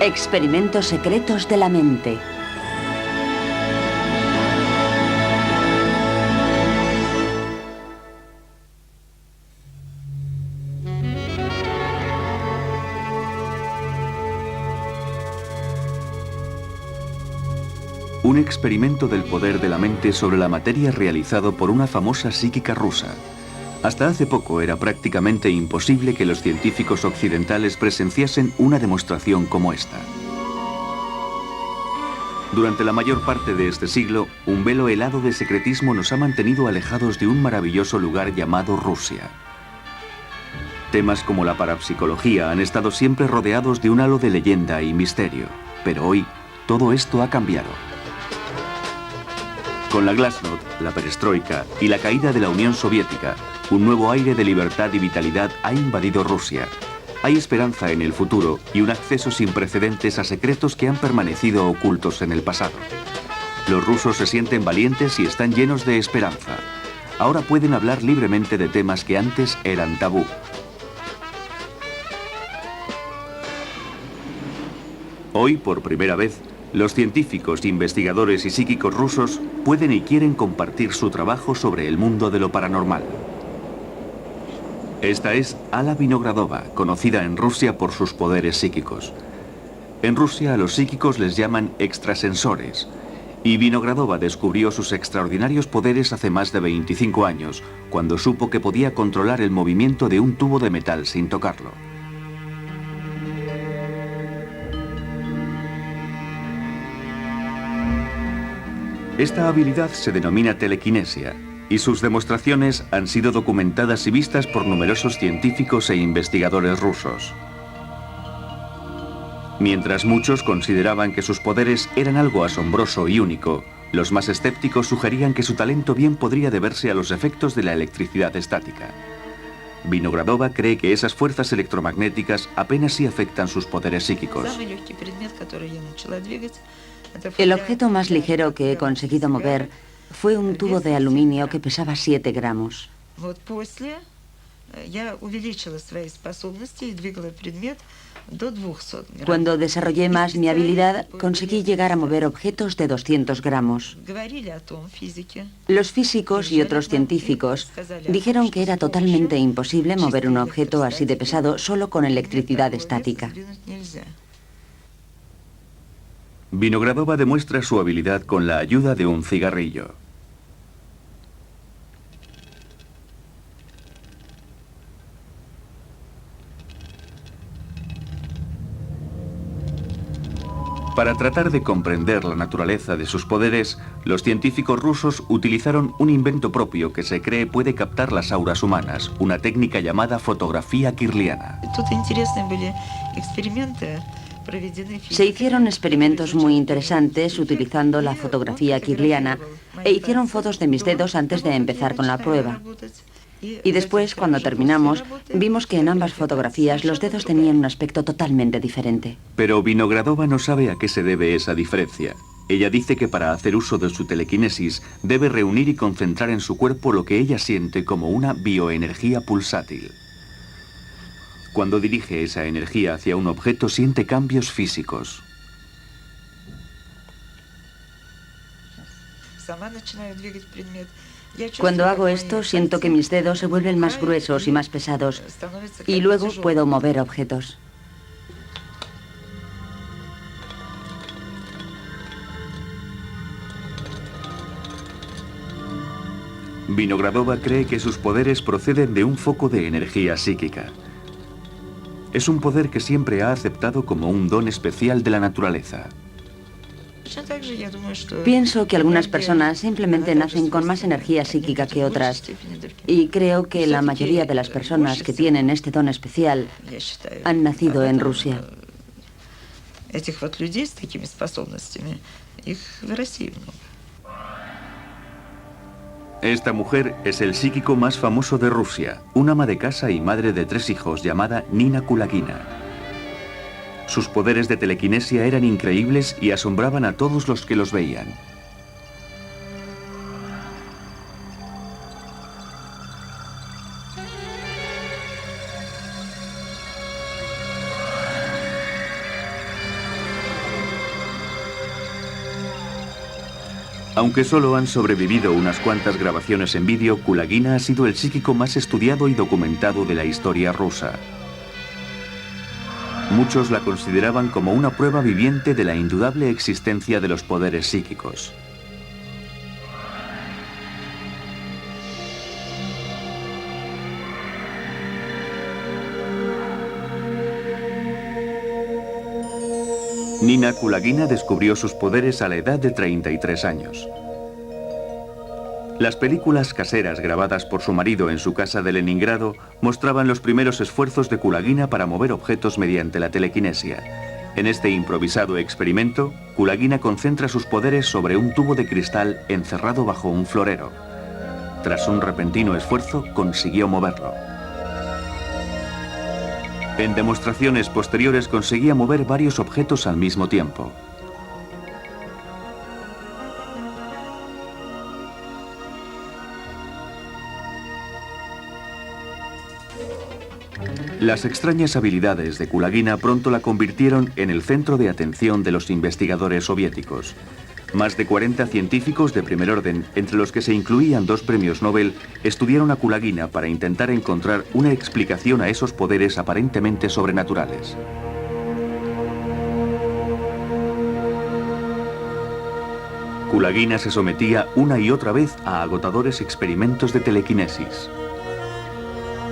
Experimentos secretos de la mente. Un experimento del poder de la mente sobre la materia realizado por una famosa psíquica rusa. Hasta hace poco era prácticamente imposible que los científicos occidentales presenciasen una demostración como esta. Durante la mayor parte de este siglo, un velo helado de secretismo nos ha mantenido alejados de un maravilloso lugar llamado Rusia. Temas como la parapsicología han estado siempre rodeados de un halo de leyenda y misterio, pero hoy todo esto ha cambiado. Con la Glasnost, la perestroika y la caída de la Unión Soviética, un nuevo aire de libertad y vitalidad ha invadido Rusia. Hay esperanza en el futuro y un acceso sin precedentes a secretos que han permanecido ocultos en el pasado. Los rusos se sienten valientes y están llenos de esperanza. Ahora pueden hablar libremente de temas que antes eran tabú. Hoy, por primera vez, los científicos, investigadores y psíquicos rusos pueden y quieren compartir su trabajo sobre el mundo de lo paranormal. Esta es Alla Vinogradova, conocida en Rusia por sus poderes psíquicos. En Rusia a los psíquicos les llaman extrasensores, y Vinogradova descubrió sus extraordinarios poderes hace más de 25 años, cuando supo que podía controlar el movimiento de un tubo de metal sin tocarlo. Esta habilidad se denomina telequinesia, y sus demostraciones han sido documentadas y vistas por numerosos científicos e investigadores rusos. Mientras muchos consideraban que sus poderes eran algo asombroso y único, los más escépticos sugerían que su talento bien podría deberse a los efectos de la electricidad estática. Vinogradova cree que esas fuerzas electromagnéticas apenas sí afectan sus poderes psíquicos. El objeto más ligero que he conseguido mover fue un tubo de aluminio que pesaba 7 gramos. Cuando desarrollé más mi habilidad, conseguí llegar a mover objetos de 200 gramos. Los físicos y otros científicos dijeron que era totalmente imposible mover un objeto así de pesado solo con electricidad estática. Vinogradova demuestra su habilidad con la ayuda de un cigarrillo. Para tratar de comprender la naturaleza de sus poderes, los científicos rusos utilizaron un invento propio que se cree puede captar las auras humanas, una técnica llamada fotografía kirliana. Se hicieron experimentos muy interesantes utilizando la fotografía kirliana e hicieron fotos de mis dedos antes de empezar con la prueba. Y después, cuando terminamos, vimos que en ambas fotografías los dedos tenían un aspecto totalmente diferente. Pero Vinogradova no sabe a qué se debe esa diferencia. Ella dice que para hacer uso de su telequinesis debe reunir y concentrar en su cuerpo lo que ella siente como una bioenergía pulsátil. Cuando dirige esa energía hacia un objeto, siente cambios físicos. Cuando hago esto, siento que mis dedos se vuelven más gruesos y más pesados, y luego puedo mover objetos. Vinogradova cree que sus poderes proceden de un foco de energía psíquica. Es un poder que siempre ha aceptado como un don especial de la naturaleza. Pienso que algunas personas simplemente nacen con más energía psíquica que otras, y creo que la mayoría de las personas que tienen este don especial han nacido en Rusia. Esta mujer es el psíquico más famoso de Rusia, una ama de casa y madre de 3 hijos llamada Nina Kulagina. Sus poderes de telequinesia eran increíbles y asombraban a todos los que los veían. Aunque solo han sobrevivido unas cuantas grabaciones en vídeo, Kulagina ha sido el psíquico más estudiado y documentado de la historia rusa. Muchos la consideraban como una prueba viviente de la indudable existencia de los poderes psíquicos. Nina Kulagina descubrió sus poderes a la edad de 33 años. Las películas caseras grabadas por su marido en su casa de Leningrado mostraban los primeros esfuerzos de Kulagina para mover objetos mediante la telequinesia. En este improvisado experimento, Kulagina concentra sus poderes sobre un tubo de cristal encerrado bajo un florero. Tras un repentino esfuerzo, consiguió moverlo. En demostraciones posteriores conseguía mover varios objetos al mismo tiempo. Las extrañas habilidades de Kulagina pronto la convirtieron en el centro de atención de los investigadores soviéticos. Más de 40 científicos de primer orden, entre los que se incluían 2 premios Nobel, estudiaron a Kulagina para intentar encontrar una explicación a esos poderes aparentemente sobrenaturales. Kulagina se sometía una y otra vez a agotadores experimentos de telequinesis.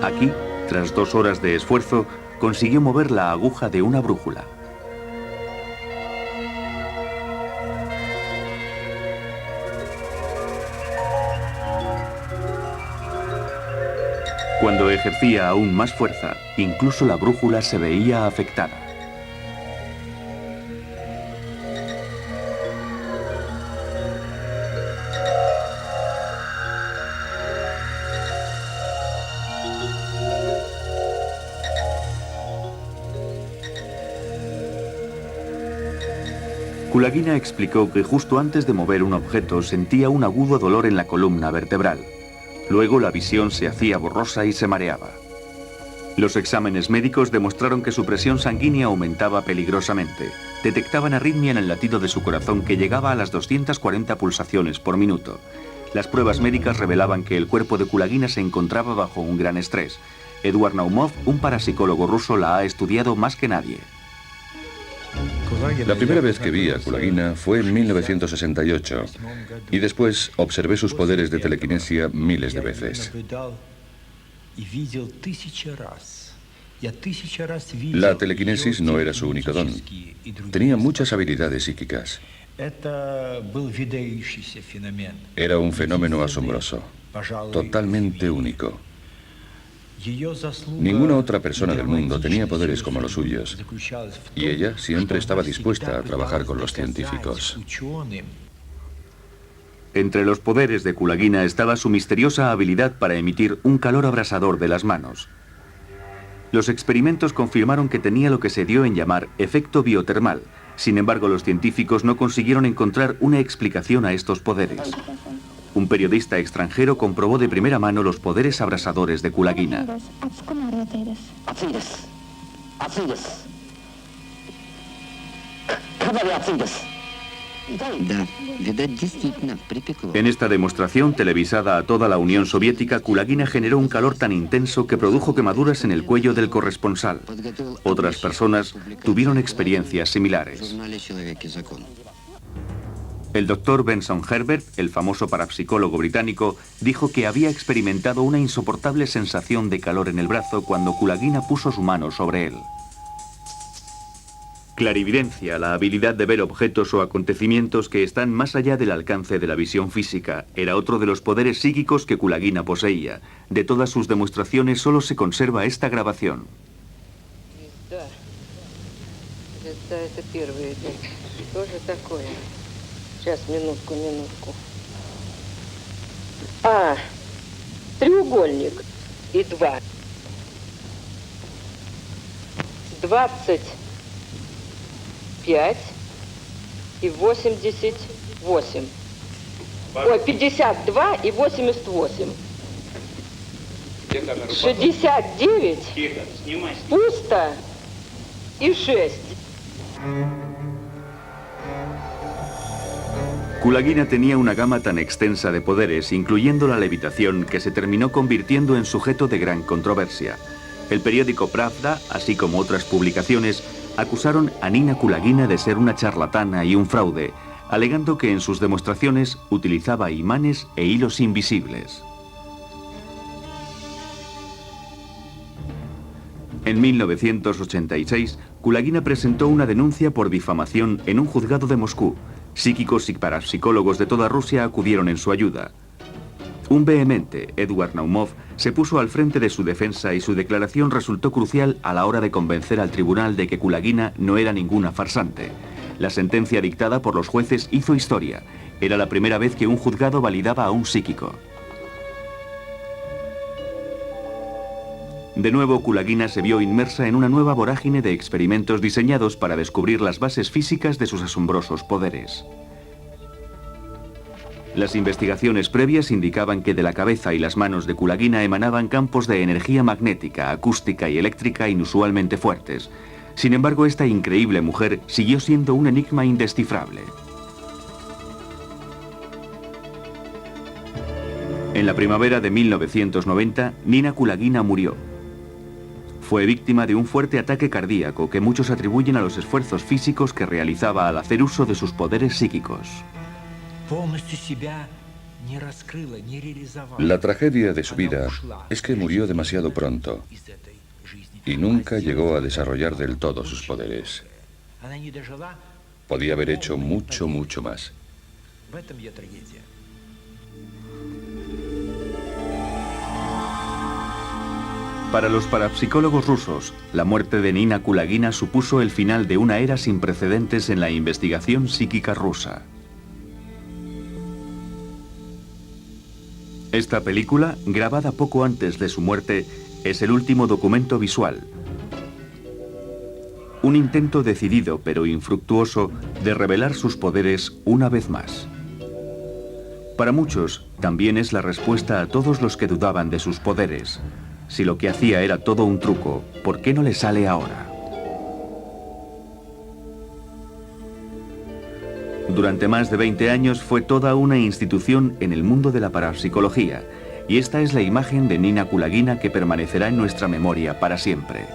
Aquí, tras 2 horas de esfuerzo, consiguió mover la aguja de una brújula. Cuando ejercía aún más fuerza, incluso la brújula se veía afectada. Kulagina explicó que justo antes de mover un objeto sentía un agudo dolor en la columna vertebral. Luego la visión se hacía borrosa y se mareaba. Los exámenes médicos demostraron que su presión sanguínea aumentaba peligrosamente. Detectaban arritmia en el latido de su corazón que llegaba a las 240 pulsaciones por minuto. Las pruebas médicas revelaban que el cuerpo de Kulagina se encontraba bajo un gran estrés. Eduard Naumov, un parapsicólogo ruso, la ha estudiado más que nadie. La primera vez que vi a Kulagina fue en 1968 y después observé sus poderes de telequinesia miles de veces. La telequinesis no era su único don. Tenía muchas habilidades psíquicas. Era un fenómeno asombroso, totalmente único. Ninguna otra persona del mundo tenía poderes como los suyos, y ella siempre estaba dispuesta a trabajar con los científicos. Entre los poderes de Kulagina estaba su misteriosa habilidad para emitir un calor abrasador de las manos. Los experimentos confirmaron que tenía lo que se dio en llamar efecto biotermal. Sin embargo, los científicos no consiguieron encontrar una explicación a estos poderes. Un periodista extranjero comprobó de primera mano los poderes abrasadores de Kulagina. En esta demostración, televisada a toda la Unión Soviética, Kulagina generó un calor tan intenso que produjo quemaduras en el cuello del corresponsal. Otras personas tuvieron experiencias similares. El doctor Benson Herbert, el famoso parapsicólogo británico, dijo que había experimentado una insoportable sensación de calor en el brazo cuando Kulagina puso su mano sobre él. Clarividencia, la habilidad de ver objetos o acontecimientos que están más allá del alcance de la visión física, era otro de los poderes psíquicos que Kulagina poseía. De todas sus demostraciones solo se conserva esta grabación. Треугольник и 2. 25 и 88. Ой, 52 и 88. 69 пусто и 6. Kulagina tenía una gama tan extensa de poderes, incluyendo la levitación, que se terminó convirtiendo en sujeto de gran controversia. El periódico Pravda, así como otras publicaciones, acusaron a Nina Kulagina de ser una charlatana y un fraude, alegando que en sus demostraciones utilizaba imanes e hilos invisibles. En 1986, Kulagina presentó una denuncia por difamación en un juzgado de Moscú. Psíquicos y parapsicólogos de toda Rusia acudieron en su ayuda. Un vehemente Edward Naumov se puso al frente de su defensa y su declaración resultó crucial a la hora de convencer al tribunal de que Kulagina no era ninguna farsante. La sentencia dictada por los jueces hizo historia. Era la primera vez que un juzgado validaba a un psíquico. De nuevo, Kulagina se vio inmersa en una nueva vorágine de experimentos diseñados para descubrir las bases físicas de sus asombrosos poderes. Las investigaciones previas indicaban que de la cabeza y las manos de Kulagina emanaban campos de energía magnética, acústica y eléctrica inusualmente fuertes. Sin embargo, esta increíble mujer siguió siendo un enigma indescifrable. En la primavera de 1990, Nina Kulagina murió. Fue víctima de un fuerte ataque cardíaco que muchos atribuyen a los esfuerzos físicos que realizaba al hacer uso de sus poderes psíquicos. La tragedia de su vida es que murió demasiado pronto y nunca llegó a desarrollar del todo sus poderes. Podía haber hecho mucho, mucho más. Para los parapsicólogos rusos, la muerte de Nina Kulagina supuso el final de una era sin precedentes en la investigación psíquica rusa. Esta película, grabada poco antes de su muerte, es el último documento visual. Un intento decidido pero infructuoso de revelar sus poderes una vez más. Para muchos, también es la respuesta a todos los que dudaban de sus poderes. Si lo que hacía era todo un truco, ¿por qué no le sale ahora? Durante más de 20 años fue toda una institución en el mundo de la parapsicología, y esta es la imagen de Nina Kulagina que permanecerá en nuestra memoria para siempre.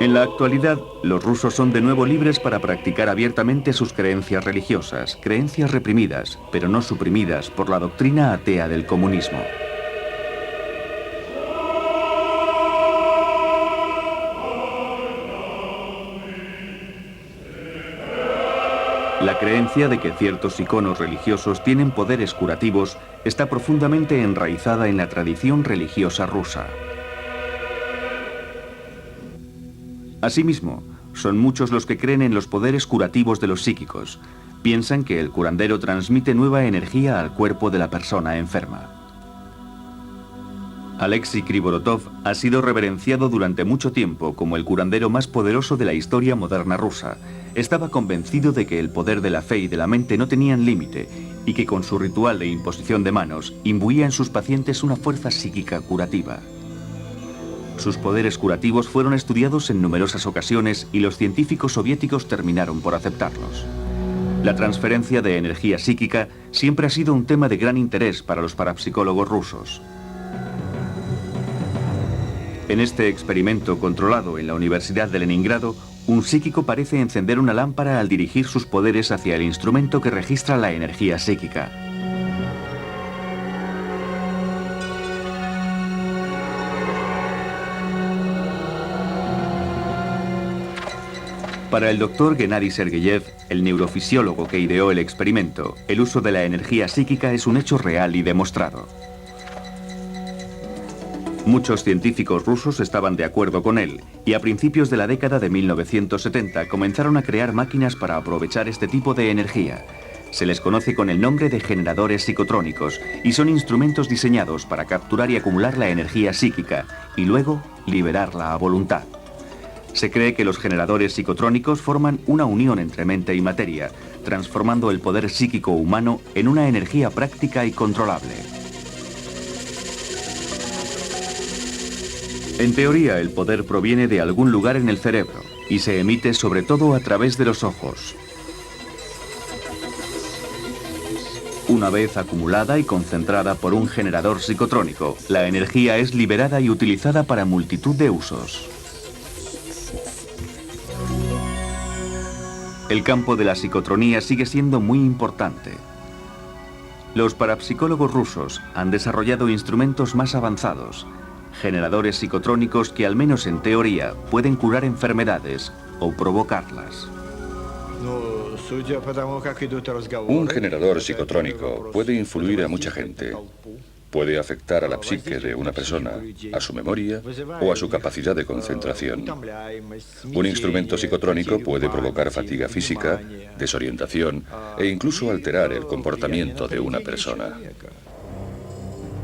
En la actualidad, los rusos son de nuevo libres para practicar abiertamente sus creencias religiosas, creencias reprimidas, pero no suprimidas por la doctrina atea del comunismo. La creencia de que ciertos iconos religiosos tienen poderes curativos está profundamente enraizada en la tradición religiosa rusa. Asimismo, son muchos los que creen en los poderes curativos de los psíquicos. Piensan que el curandero transmite nueva energía al cuerpo de la persona enferma. Alexei Krivorotov ha sido reverenciado durante mucho tiempo como el curandero más poderoso de la historia moderna rusa. Estaba convencido de que el poder de la fe y de la mente no tenían límite y que con su ritual de imposición de manos imbuía en sus pacientes una fuerza psíquica curativa. Sus poderes curativos fueron estudiados en numerosas ocasiones y los científicos soviéticos terminaron por aceptarlos. La transferencia de energía psíquica siempre ha sido un tema de gran interés para los parapsicólogos rusos. En este experimento controlado en la Universidad de Leningrado, un psíquico parece encender una lámpara al dirigir sus poderes hacia el instrumento que registra la energía psíquica. Para el doctor Gennady Sergeyev, el neurofisiólogo que ideó el experimento, el uso de la energía psíquica es un hecho real y demostrado. Muchos científicos rusos estaban de acuerdo con él, y a principios de la década de 1970 comenzaron a crear máquinas para aprovechar este tipo de energía. Se les conoce con el nombre de generadores psicotrónicos, y son instrumentos diseñados para capturar y acumular la energía psíquica, y luego liberarla a voluntad. Se cree que los generadores psicotrónicos forman una unión entre mente y materia, transformando el poder psíquico humano en una energía práctica y controlable. En teoría, el poder proviene de algún lugar en el cerebro y se emite sobre todo a través de los ojos. Una vez acumulada y concentrada por un generador psicotrónico, la energía es liberada y utilizada para multitud de usos. El campo de la psicotronía sigue siendo muy importante. Los parapsicólogos rusos han desarrollado instrumentos más avanzados, generadores psicotrónicos que al menos en teoría pueden curar enfermedades o provocarlas. Un generador psicotrónico puede influir a mucha gente. Puede afectar a la psique de una persona, a su memoria o a su capacidad de concentración. Un instrumento psicotrónico puede provocar fatiga física, desorientación e incluso alterar el comportamiento de una persona.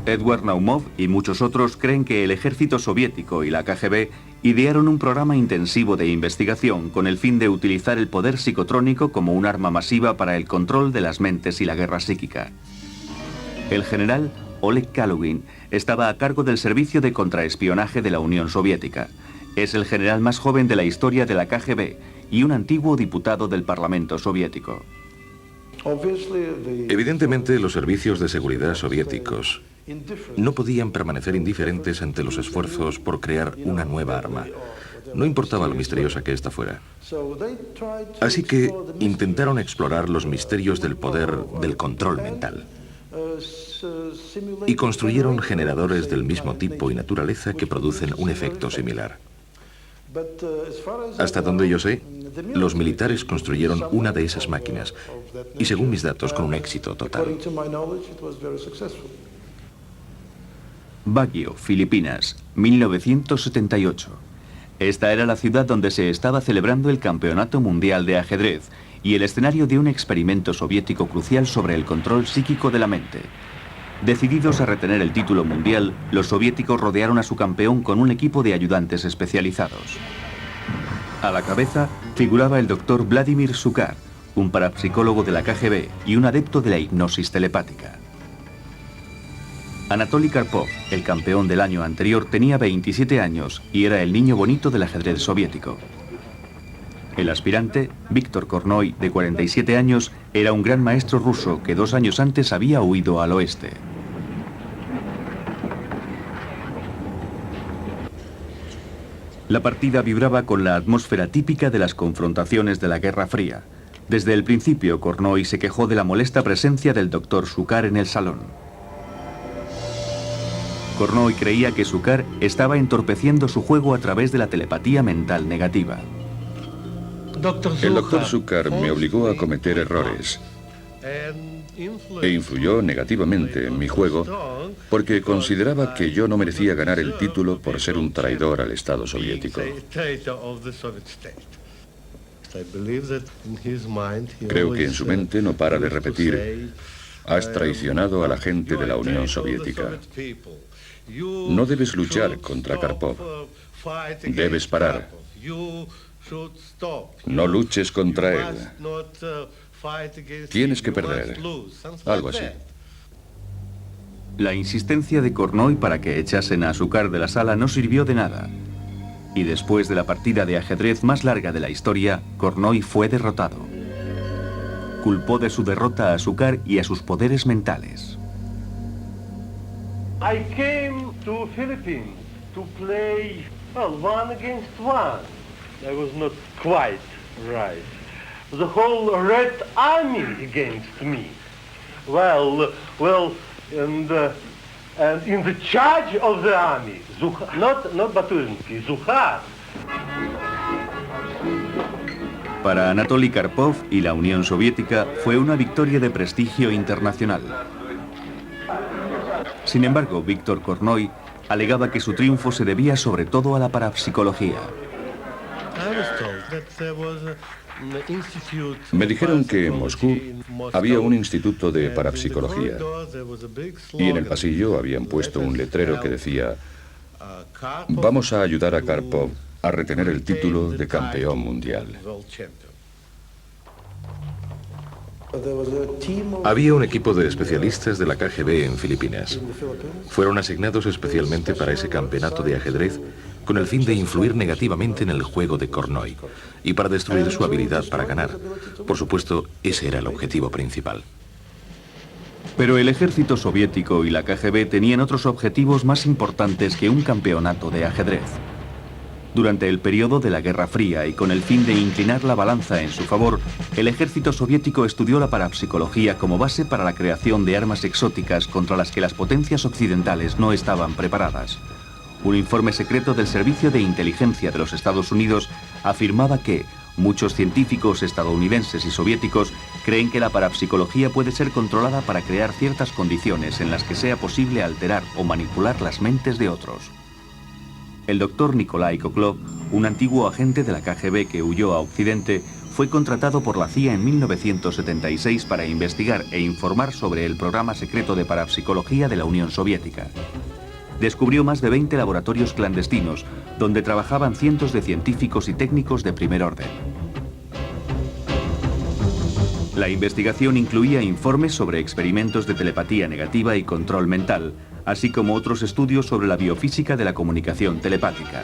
Edward Naumov y muchos otros creen que el ejército soviético y la KGB idearon un programa intensivo de investigación con el fin de utilizar el poder psicotrónico como un arma masiva para el control de las mentes y la guerra psíquica. El general Oleg Kalugin estaba a cargo del servicio de contraespionaje de la Unión Soviética. Es el general más joven de la historia de la KGB y un antiguo diputado del Parlamento soviético. Evidentemente, los servicios de seguridad soviéticos no podían permanecer indiferentes ante los esfuerzos por crear una nueva arma. No importaba lo misteriosa que ésta fuera. Así que intentaron explorar los misterios del poder del control mental. Y construyeron generadores del mismo tipo y naturaleza que producen un efecto similar. Hasta donde yo sé, los militares construyeron una de esas máquinas, y según mis datos, con un éxito total. Baguio, Filipinas, 1978. Esta era la ciudad donde se estaba celebrando el Campeonato Mundial de Ajedrez y el escenario de un experimento soviético crucial sobre el control psíquico de la mente. Decididos a retener el título mundial, los soviéticos rodearon a su campeón con un equipo de ayudantes especializados. A la cabeza figuraba el doctor Vladimir Sukar, un parapsicólogo de la KGB y un adepto de la hipnosis telepática. Anatoly Karpov, el campeón del año anterior, tenía 27 años y era el niño bonito del ajedrez soviético. El aspirante, Víctor Kornoy, de 47 años, era un gran maestro ruso que 2 años antes había huido al oeste. La partida vibraba con la atmósfera típica de las confrontaciones de la Guerra Fría. Desde el principio, Kornoy se quejó de la molesta presencia del doctor Sukar en el salón. Kornoy creía que Sukar estaba entorpeciendo su juego a través de la telepatía mental negativa. El doctor Sukar me obligó a cometer errores e influyó negativamente en mi juego porque consideraba que yo no merecía ganar el título por ser un traidor al Estado soviético. Creo que en su mente no para de repetir: has traicionado a la gente de la Unión Soviética. No debes luchar contra Karpov. Debes parar. No luches contra él. Tienes que perder. Algo así. La insistencia de Kornoy para que echasen a Sukar de la sala no sirvió de nada. Y después de la partida de ajedrez más larga de la historia, Kornoy fue derrotado. Culpó de su derrota a Sukar y a sus poderes mentales. I came to Philippines to play, well, 1 against 1. I was not quite right. The whole Red Army against me. Well, and in the charge of the army, not Baturinsky, Zuhar. Para Anatoly Karpov y la Unión Soviética fue una victoria de prestigio internacional. Sin embargo, Víctor Kornoy alegaba que su triunfo se debía sobre todo a la parapsicología. Me dijeron que en Moscú había un instituto de parapsicología y en el pasillo habían puesto un letrero que decía: vamos a ayudar a Karpov a retener el título de campeón mundial. Había un equipo de especialistas de la KGB en Filipinas. Fueron asignados especialmente para ese campeonato de ajedrez con el fin de influir negativamente en el juego de Kornoy y para destruir su habilidad para ganar. Por supuesto, ese era el objetivo principal. Pero el ejército soviético y la KGB tenían otros objetivos más importantes que un campeonato de ajedrez. Durante el periodo de la Guerra Fría y con el fin de inclinar la balanza en su favor, el ejército soviético estudió la parapsicología como base para la creación de armas exóticas contra las que las potencias occidentales no estaban preparadas. Un informe secreto del Servicio de Inteligencia de los Estados Unidos afirmaba que muchos científicos estadounidenses y soviéticos creen que la parapsicología puede ser controlada para crear ciertas condiciones en las que sea posible alterar o manipular las mentes de otros. El doctor Nikolai Koklov, un antiguo agente de la KGB que huyó a Occidente, fue contratado por la CIA en 1976 para investigar e informar sobre el programa secreto de parapsicología de la Unión Soviética. Descubrió más de 20 laboratorios clandestinos, donde trabajaban cientos de científicos y técnicos de primer orden. La investigación incluía informes sobre experimentos de telepatía negativa y control mental, así como otros estudios sobre la biofísica de la comunicación telepática.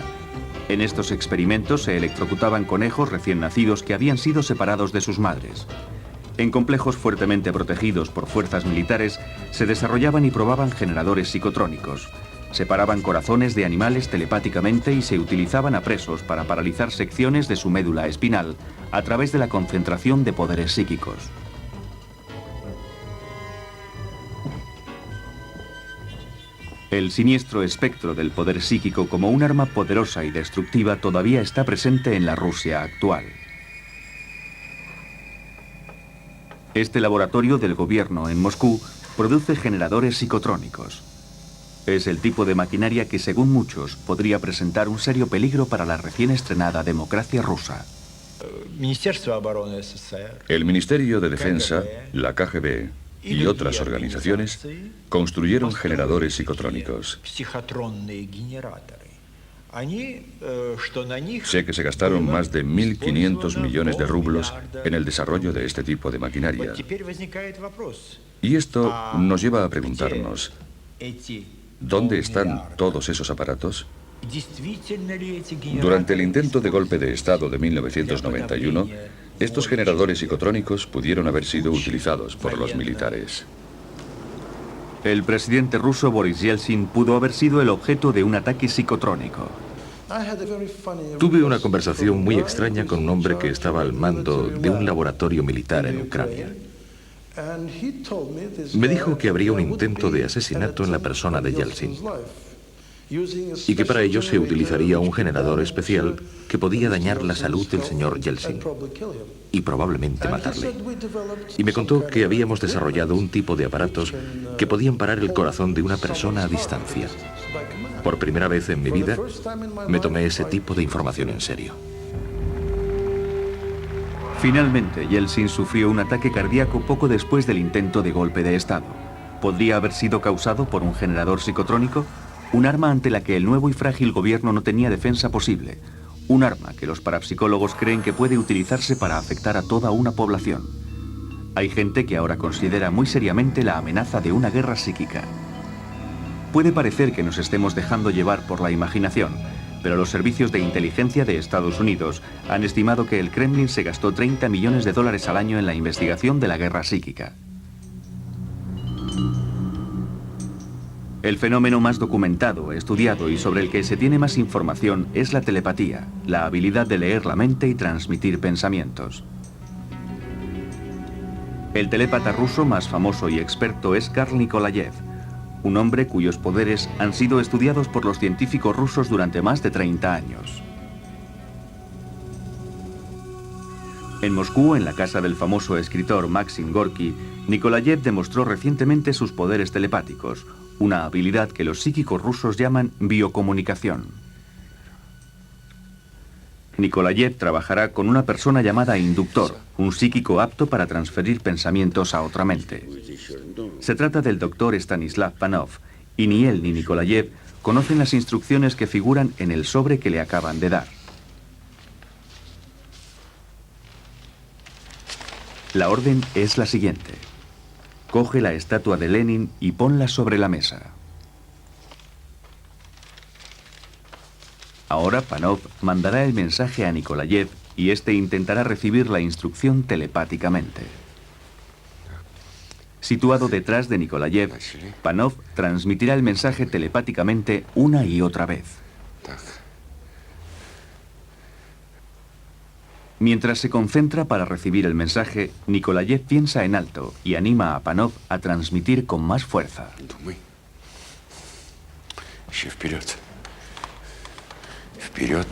En estos experimentos se electrocutaban conejos recién nacidos que habían sido separados de sus madres. En complejos fuertemente protegidos por fuerzas militares, se desarrollaban y probaban generadores psicotrónicos. Separaban corazones de animales telepáticamente y se utilizaban a presos para paralizar secciones de su médula espinal a través de la concentración de poderes psíquicos. El siniestro espectro del poder psíquico como un arma poderosa y destructiva todavía está presente en la Rusia actual. Este laboratorio del gobierno en Moscú produce generadores psicotrónicos. Es el tipo de maquinaria que, según muchos, podría presentar un serio peligro para la recién estrenada democracia rusa. El Ministerio de Defensa, la KGB y otras organizaciones construyeron generadores psicotrónicos. Sé que se gastaron más de 1.500 millones de rublos en el desarrollo de este tipo de maquinaria. Y esto nos lleva a preguntarnos, ¿dónde están todos esos aparatos? Durante el intento de golpe de Estado de 1991, estos generadores psicotrónicos pudieron haber sido utilizados por los militares. El presidente ruso Boris Yeltsin pudo haber sido el objeto de un ataque psicotrónico. Tuve una conversación muy extraña con un hombre que estaba al mando de un laboratorio militar en Ucrania. Me dijo que habría un intento de asesinato en la persona de Yeltsin y que para ello se utilizaría un generador especial que podía dañar la salud del señor Yeltsin y probablemente matarle. Y me contó que habíamos desarrollado un tipo de aparatos que podían parar el corazón de una persona a distancia. Por primera vez en mi vida me tomé ese tipo de información en serio. Finalmente, Yeltsin sufrió un ataque cardíaco poco después del intento de golpe de Estado. ¿Podría haber sido causado por un generador psicotrónico? Un arma ante la que el nuevo y frágil gobierno no tenía defensa posible. Un arma que los parapsicólogos creen que puede utilizarse para afectar a toda una población. Hay gente que ahora considera muy seriamente la amenaza de una guerra psíquica. Puede parecer que nos estemos dejando llevar por la imaginación, pero los servicios de inteligencia de Estados Unidos han estimado que el Kremlin se gastó $30 millones al año en la investigación de la guerra psíquica. El fenómeno más documentado, estudiado y sobre el que se tiene más información es la telepatía, la habilidad de leer la mente y transmitir pensamientos. El telépata ruso más famoso y experto es Karl Nikolayev, un hombre cuyos poderes han sido estudiados por los científicos rusos durante más de 30 años. En Moscú, en la casa del famoso escritor Maxim Gorky, Nikolayev demostró recientemente sus poderes telepáticos, una habilidad que los psíquicos rusos llaman biocomunicación. Nikolayev trabajará con una persona llamada inductor, un psíquico apto para transferir pensamientos a otra mente. Se trata del doctor Stanislav Panov, y ni él ni Nikolayev conocen las instrucciones que figuran en el sobre que le acaban de dar. La orden es la siguiente. Coge la estatua de Lenin y ponla sobre la mesa. Ahora Panov mandará el mensaje a Nikolayev y este intentará recibir la instrucción telepáticamente. Situado detrás de Nikolayev, Panov transmitirá el mensaje telepáticamente una y otra vez. Mientras se concentra para recibir el mensaje, Nikolayev piensa en alto y anima a Panov a transmitir con más fuerza. Вперед.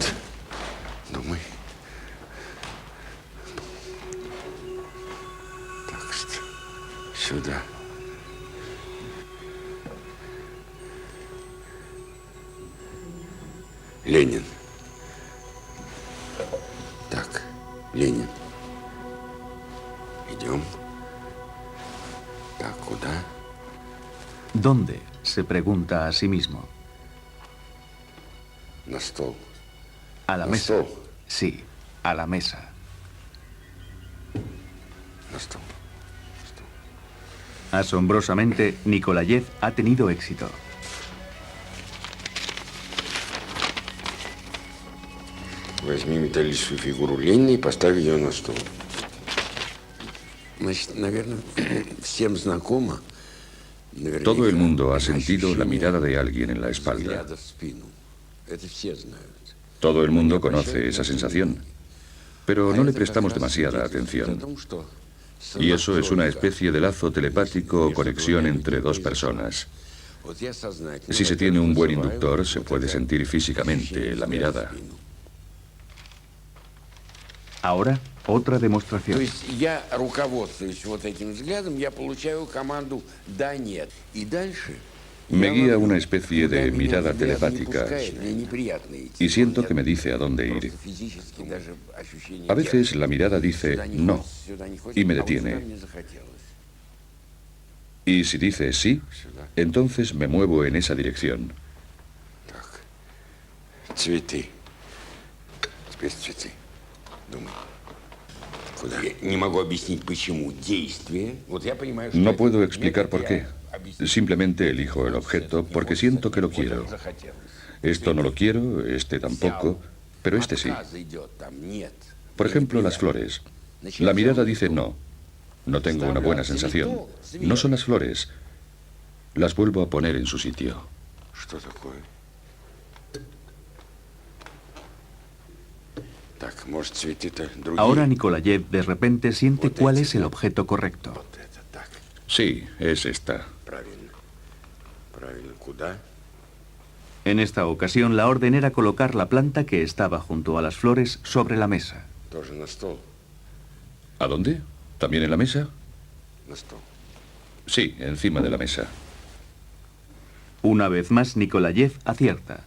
Думай. Так что сюда. Ленин. Так, Ленин. Идем. Так, куда? ¿Dónde?, se pregunta a sí mismo. На стол. A la mesa. Sí, a la mesa. На стол. Asombrosamente, Nikolayev ha tenido éxito. Возьми металлическую фигуру Ленина и поставь ее на стол. Значит, наверное, всем знакомо. Todo el mundo ha sentido la mirada de alguien en la espalda. Это все знают. Todo el mundo conoce esa sensación, pero no le prestamos demasiada atención. Y eso es una especie de lazo telepático o conexión entre dos personas. Si se tiene un buen inductor, se puede sentir físicamente la mirada. Ahora, otra demostración. То есть я руководствуюсь вот этим взглядом, я получаю команду «да», «нет». И дальше... Me guía una especie de mirada telepática y siento que me dice a dónde ir. A veces la mirada dice no y me detiene. Y si dice sí, entonces me muevo en esa dirección. Цветы. Теперь цветы. Думай. Куда? Я не могу объяснить, почему. Действие. Вот я понимаю, что... No puedo explicar por qué. Simplemente elijo el objeto porque siento que lo quiero. Esto no lo quiero, este tampoco, pero este sí. Por ejemplo, las flores. La mirada dice no. No tengo una buena sensación. No son las flores. Las vuelvo a poner en su sitio. Ahora Nikolayev de repente siente cuál es el objeto correcto. Sí, es esta. En esta ocasión, la orden era colocar la planta que estaba junto a las flores sobre la mesa. ¿A dónde? ¿También en la mesa? Sí, encima de la mesa. Una vez más, Nikolayev acierta.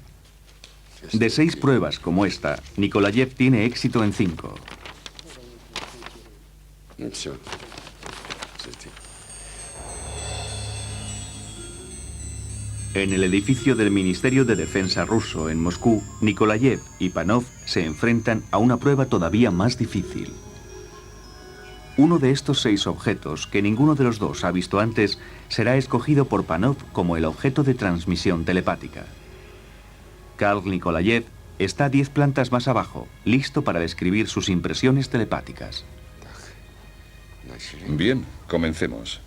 De 6 pruebas como esta, Nikolayev tiene éxito en 5. En el edificio del Ministerio de Defensa ruso en Moscú, Nikolayev y Panov se enfrentan a una prueba todavía más difícil. Uno de estos 6 objetos, que ninguno de los dos ha visto antes, será escogido por Panov como el objeto de transmisión telepática. Karl Nikolayev está 10 plantas más abajo, listo para describir sus impresiones telepáticas. Bien, comencemos.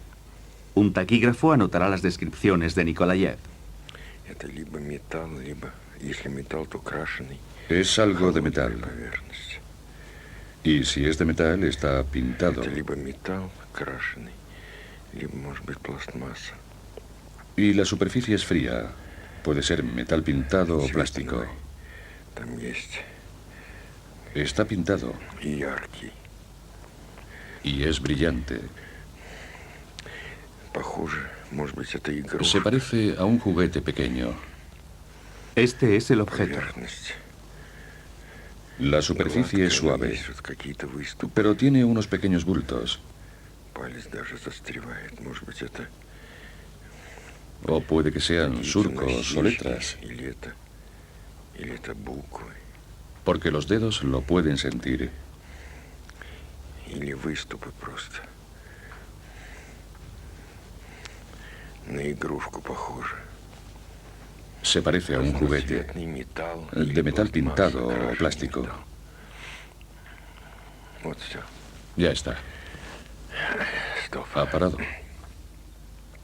Un taquígrafo anotará las descripciones de Nikolayev. Es algo de metal. Y si es de metal, está pintado. Y la superficie es fría. Puede ser metal pintado o plástico. Está pintado. Y es brillante. Se parece a un juguete pequeño. Este es el objeto. La superficie es suave, pero tiene unos pequeños bultos. O puede que sean surcos o letras, porque los dedos lo pueden sentir. Se parece a un juguete de metal pintado o plástico. Ya está. Ha parado.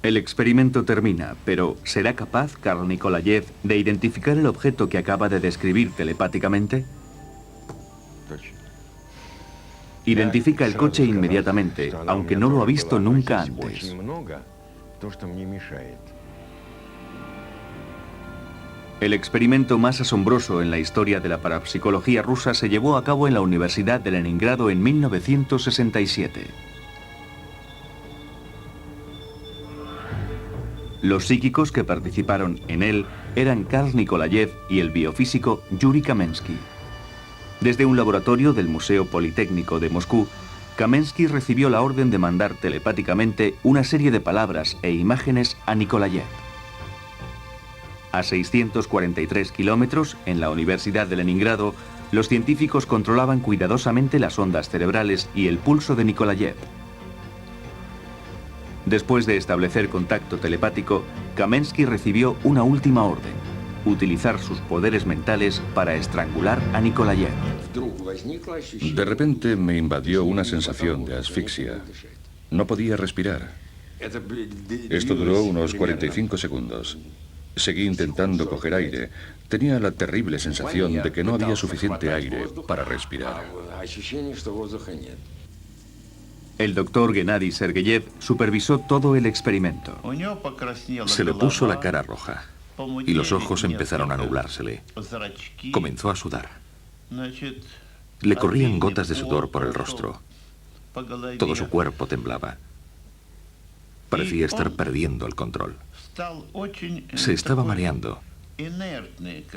El experimento termina, pero ¿será capaz Karl Nikolayev de identificar el objeto que acaba de describir telepáticamente? Identifica el coche inmediatamente, aunque no lo ha visto nunca antes. El experimento más asombroso en la historia de la parapsicología rusa se llevó a cabo en la Universidad de Leningrado en 1967. Los psíquicos que participaron en él eran Karl Nikolayev y el biofísico Yuri Kamensky. Desde un laboratorio del Museo Politécnico de Moscú, Kamensky recibió la orden de mandar telepáticamente una serie de palabras e imágenes a Nikolayev. A 643 kilómetros, en la Universidad de Leningrado, los científicos controlaban cuidadosamente las ondas cerebrales y el pulso de Nikolayev. Después de establecer contacto telepático, Kamensky recibió una última orden: utilizar sus poderes mentales para estrangular a Nikolayev. De repente me invadió una sensación de asfixia. No podía respirar. Esto duró unos 45 segundos. Seguí intentando coger aire. Tenía la terrible sensación de que no había suficiente aire para respirar. El doctor Gennady Sergeyev supervisó todo el experimento. Se le puso la cara roja y los ojos empezaron a nublársele. Comenzó a sudar. Le corrían gotas de sudor por el rostro. Todo su cuerpo temblaba. Parecía estar perdiendo el control. Se estaba mareando,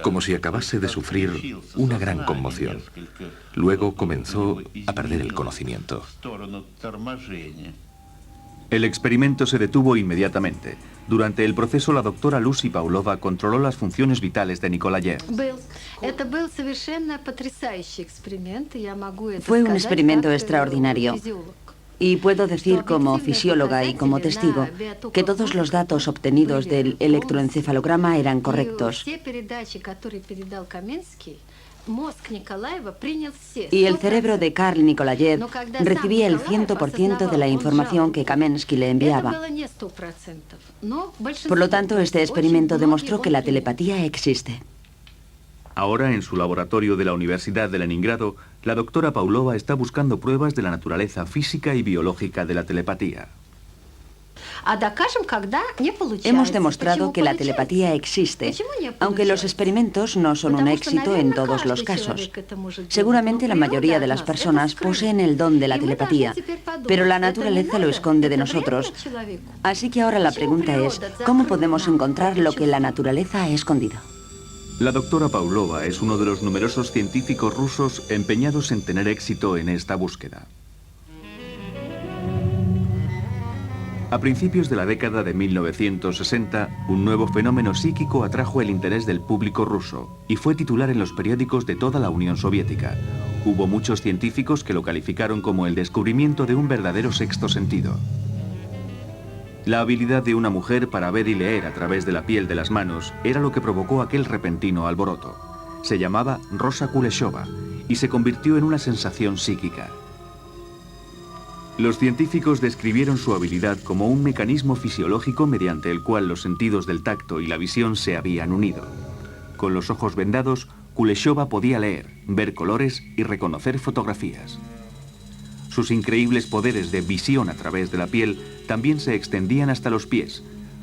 como si acabase de sufrir una gran conmoción. Luego comenzó a perder el conocimiento. El experimento se detuvo inmediatamente. Durante el proceso, la doctora Lucy Pavlova controló las funciones vitales de Nikolayev. Fue un experimento extraordinario. Y puedo decir como fisióloga y como testigo que todos los datos obtenidos del electroencefalograma eran correctos. Y el cerebro de Karl Nikolayev recibía el 100% de la información que Kamensky le enviaba. Por lo tanto, este experimento demostró que la telepatía existe. Ahora, en su laboratorio de la Universidad de Leningrado, la doctora Pavlova está buscando pruebas de la naturaleza física y biológica de la telepatía. Hemos demostrado que la telepatía existe, aunque los experimentos no son un éxito en todos los casos. Seguramente la mayoría de las personas poseen el don de la telepatía, pero la naturaleza lo esconde de nosotros. Así que ahora la pregunta es, ¿cómo podemos encontrar lo que la naturaleza ha escondido? La doctora Pavlova es uno de los numerosos científicos rusos empeñados en tener éxito en esta búsqueda. A principios de la década de 1960, un nuevo fenómeno psíquico atrajo el interés del público ruso y fue titular en los periódicos de toda la Unión Soviética. Hubo muchos científicos que lo calificaron como el descubrimiento de un verdadero sexto sentido. La habilidad de una mujer para ver y leer a través de la piel de las manos era lo que provocó aquel repentino alboroto. Se llamaba Rosa Kuleshova y se convirtió en una sensación psíquica. Los científicos describieron su habilidad como un mecanismo fisiológico mediante el cual los sentidos del tacto y la visión se habían unido. Con los ojos vendados, Kuleshova podía leer, ver colores y reconocer fotografías. Sus increíbles poderes de visión a través de la piel también se extendían hasta los pies.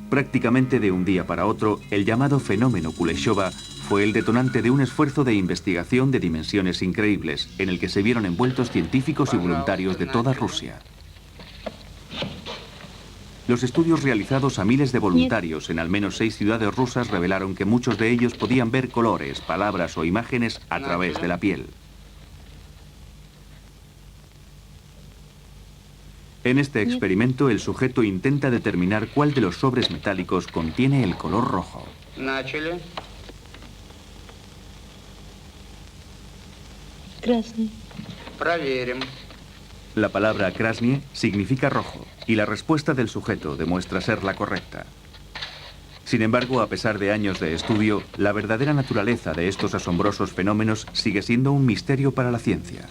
Prácticamente de un día para otro, el llamado fenómeno Kuleshova fue el detonante de un esfuerzo de investigación de dimensiones increíbles, en el que se vieron envueltos científicos y voluntarios de toda Rusia. Los estudios realizados a miles de voluntarios en al menos 6 ciudades rusas revelaron que muchos de ellos podían ver colores, palabras o imágenes a través de la piel. En este experimento, el sujeto intenta determinar cuál de los sobres metálicos contiene el color rojo. La palabra krasny significa rojo y la respuesta del sujeto demuestra ser la correcta. Sin embargo, a pesar de años de estudio, la verdadera naturaleza de estos asombrosos fenómenos sigue siendo un misterio para la ciencia.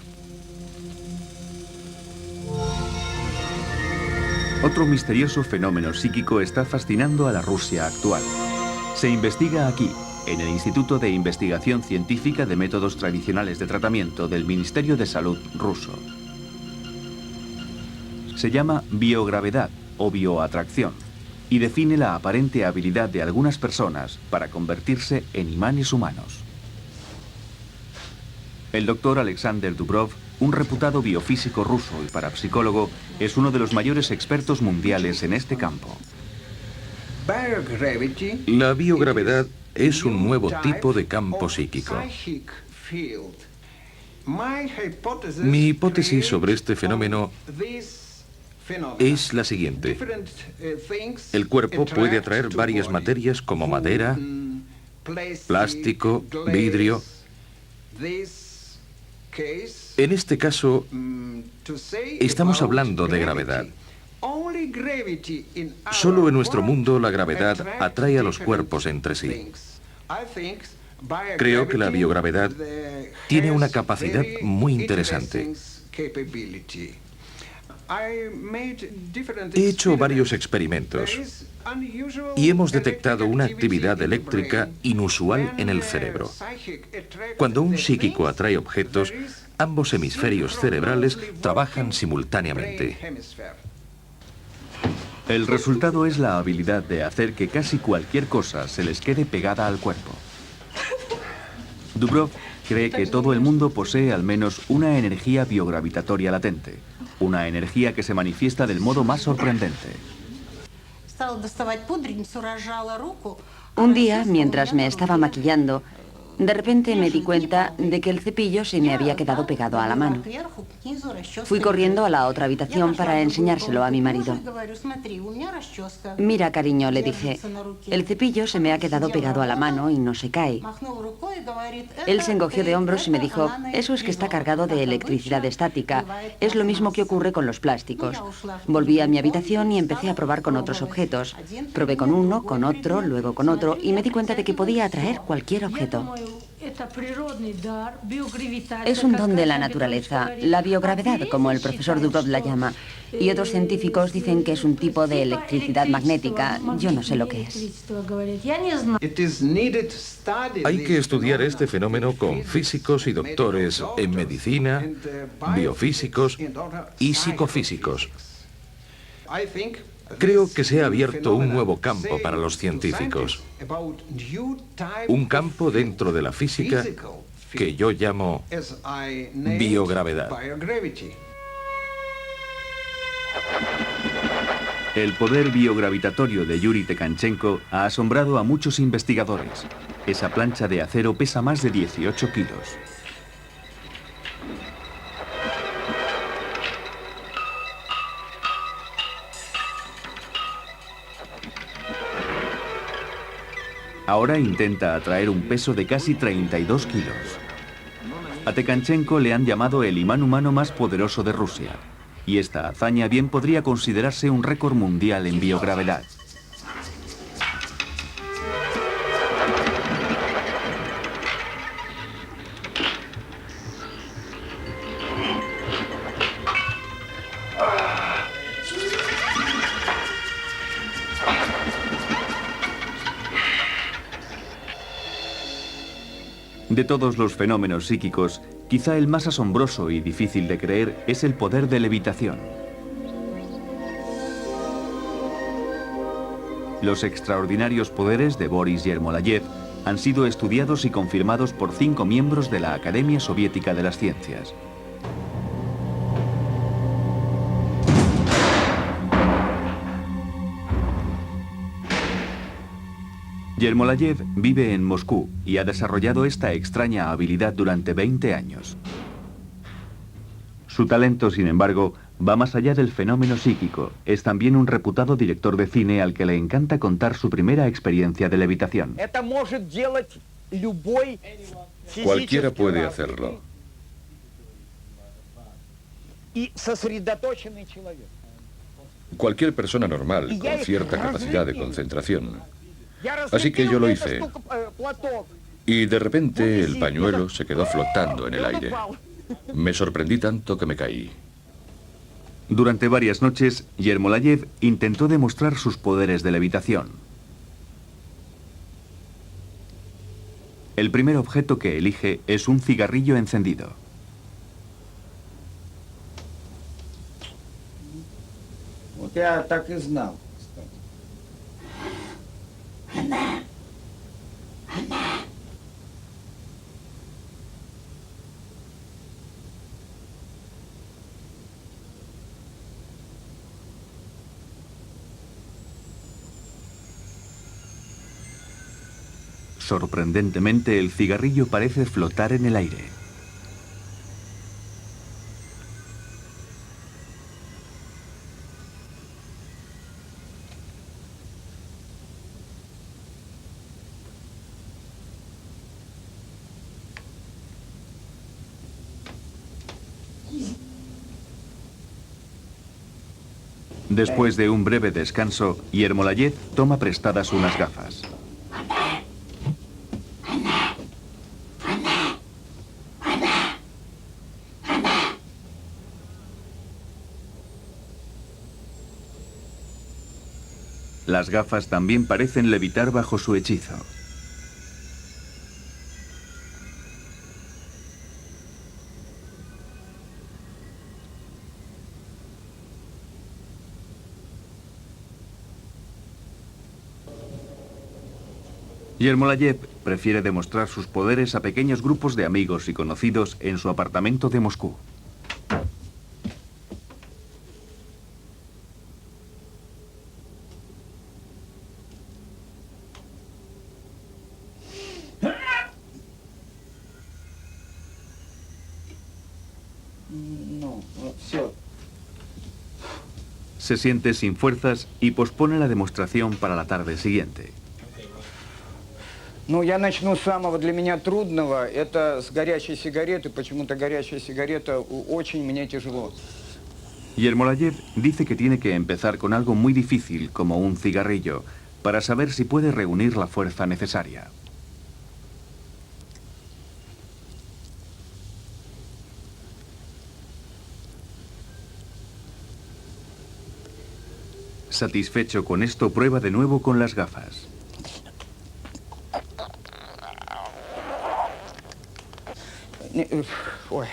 Otro misterioso fenómeno psíquico está fascinando a la Rusia actual. Se investiga aquí, en el Instituto de Investigación Científica de Métodos Tradicionales de Tratamiento del Ministerio de Salud ruso. Se llama biogravedad o bioatracción y define la aparente habilidad de algunas personas para convertirse en imanes humanos. El doctor Alexander Dubrov, un reputado biofísico ruso y parapsicólogo, es uno de los mayores expertos mundiales en este campo. La biogravedad es un nuevo tipo de campo psíquico. Mi hipótesis sobre este fenómeno es la siguiente. El cuerpo puede atraer varias materias como madera, plástico, vidrio. En este caso, estamos hablando de gravedad. Solo en nuestro mundo la gravedad atrae a los cuerpos entre sí. Creo que la biogravedad tiene una capacidad muy interesante. He hecho varios experimentos y hemos detectado una actividad eléctrica inusual en el cerebro. Cuando un psíquico atrae objetos, ambos hemisferios cerebrales trabajan simultáneamente. El resultado es la habilidad de hacer que casi cualquier cosa se les quede pegada al cuerpo. Dubrov cree que todo el mundo posee al menos una energía biogravitatoria latente, una energía que se manifiesta del modo más sorprendente. Un día, mientras me estaba maquillando, de repente me di cuenta de que el cepillo se me había quedado pegado a la mano. Fui corriendo a la otra habitación para enseñárselo a mi marido. Mira, cariño, le dije, el cepillo se me ha quedado pegado a la mano y no se cae. Él se encogió de hombros y me dijo, eso es que está cargado de electricidad estática. Es lo mismo que ocurre con los plásticos. Volví a mi habitación y empecé a probar con otros objetos. Probé con uno, con otro, luego con otro y me di cuenta de que podía atraer cualquier objeto. Es un don de la naturaleza, la biogravedad, como el profesor Dubrov la llama, y otros científicos dicen que es un tipo de electricidad magnética. Yo no sé lo que es. Hay que estudiar este fenómeno con físicos y doctores en medicina, biofísicos y psicofísicos. Creo que se ha abierto un nuevo campo para los científicos. Un campo dentro de la física que yo llamo biogravedad. El poder biogravitatorio de Yuri Tekanchenko ha asombrado a muchos investigadores. Esa plancha de acero pesa más de 18 kilos. Ahora intenta atraer un peso de casi 32 kilos. A Tekanchenko le han llamado el imán humano más poderoso de Rusia. Y esta hazaña bien podría considerarse un récord mundial en biogravedad. De todos los fenómenos psíquicos, quizá el más asombroso y difícil de creer es el poder de levitación. Los extraordinarios poderes de Boris Yermolayev han sido estudiados y confirmados por 5 miembros de la Academia Soviética de las Ciencias. Yermolayev vive en Moscú y ha desarrollado esta extraña habilidad durante 20 años. Su talento, sin embargo, va más allá del fenómeno psíquico. Es también un reputado director de cine al que le encanta contar su primera experiencia de levitación. Cualquiera puede hacerlo. Cualquier persona normal con cierta capacidad de concentración Así que yo lo hice. Y de repente el pañuelo se quedó flotando en el aire. Me sorprendí tanto que me caí. Durante varias noches, Yermolayev intentó demostrar sus poderes de levitación. El primer objeto que elige es un cigarrillo encendido. Я так и знал. Sorprendentemente, el cigarrillo parece flotar en el aire. Después de un breve descanso, Yermolayev toma prestadas unas gafas. Las gafas también parecen levitar bajo su hechizo. Yermolayev prefiere demostrar sus poderes a pequeños grupos de amigos y conocidos en su apartamento de Moscú. Se siente sin fuerzas y pospone la demostración para la tarde siguiente. Ну, я начну с самого для меня трудного. Это с горячей сигареты. Почему-то горячая сигарета очень мне тяжело. Yermolayev dice que tiene que empezar con algo muy difícil, como un cigarrillo, para saber si puede reunir la fuerza necesaria. Satisfecho con esto, prueba de nuevo con las gafas. Ой.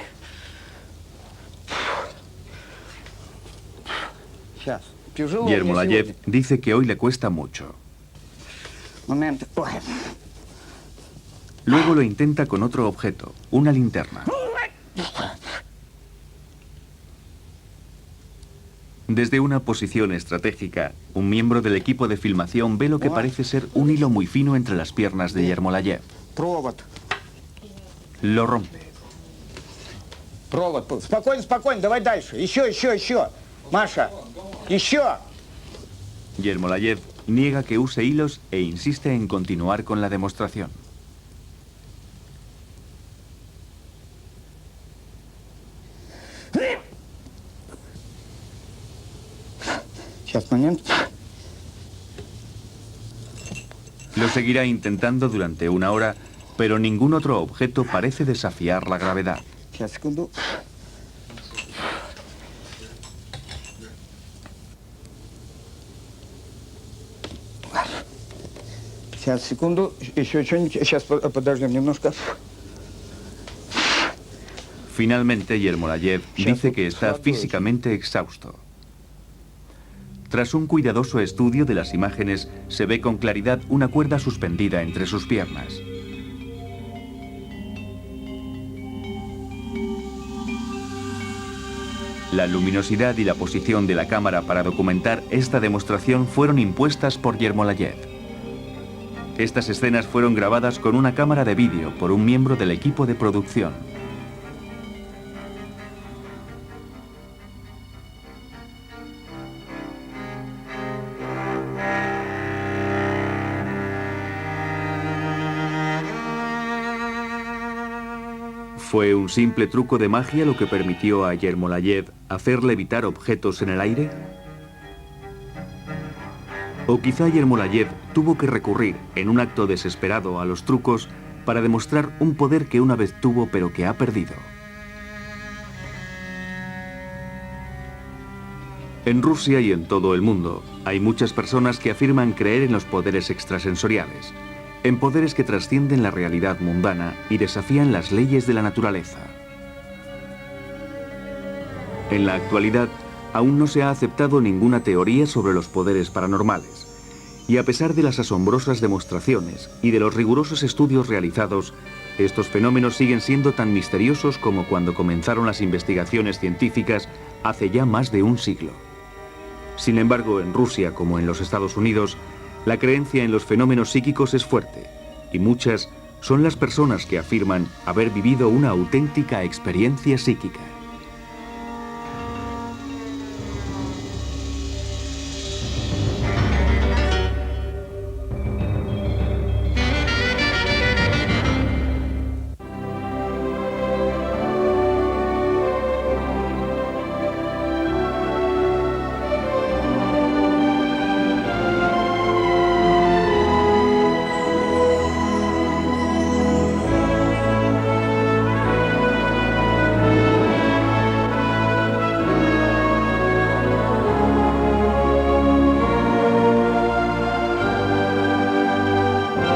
Сейчас. Тяжело мне Yermolayev сегодня. dice que hoy le cuesta mucho. Момент. Ой. Luego lo intenta con otro objeto, una linterna. Desde una posición estratégica, un miembro del equipo de filmación ve lo que parece ser un hilo muy fino entre las piernas de Yermolayev. Провод. Lo rompe. Провод. Спокойно, спокойно. Давай дальше. Еще. Маша. Еще. Yermolayev niega que use hilos e insiste en continuar con la demostración. Сейчас, момент. Lo seguirá intentando durante una hora, pero ningún otro objeto parece desafiar la gravedad. Сейчас, секунду. Сейчас, секунду. Еще что-нибудь. Сейчас, подождем немножко. Finalmente, Yermolayev dice que está físicamente exhausto. Tras un cuidadoso estudio de las imágenes, se ve con claridad una cuerda suspendida entre sus piernas. La luminosidad y la posición de la cámara para documentar esta demostración fueron impuestas por Yermolayev. Estas escenas fueron grabadas con una cámara de vídeo por un miembro del equipo de producción. ¿Fue un simple truco de magia lo que permitió a Yermolayev hacer levitar objetos en el aire? O quizá Yermolayev tuvo que recurrir en un acto desesperado a los trucos para demostrar un poder que una vez tuvo pero que ha perdido. En Rusia y en todo el mundo hay muchas personas que afirman creer en los poderes extrasensoriales, en poderes que trascienden la realidad mundana y desafían las leyes de la naturaleza. En la actualidad, aún no se ha aceptado ninguna teoría sobre los poderes paranormales, y a pesar de las asombrosas demostraciones y de los rigurosos estudios realizados, estos fenómenos siguen siendo tan misteriosos como cuando comenzaron las investigaciones científicas hace ya más de un siglo. Sin embargo, en Rusia como en los Estados Unidos, la creencia en los fenómenos psíquicos es fuerte, y muchas son las personas que afirman haber vivido una auténtica experiencia psíquica.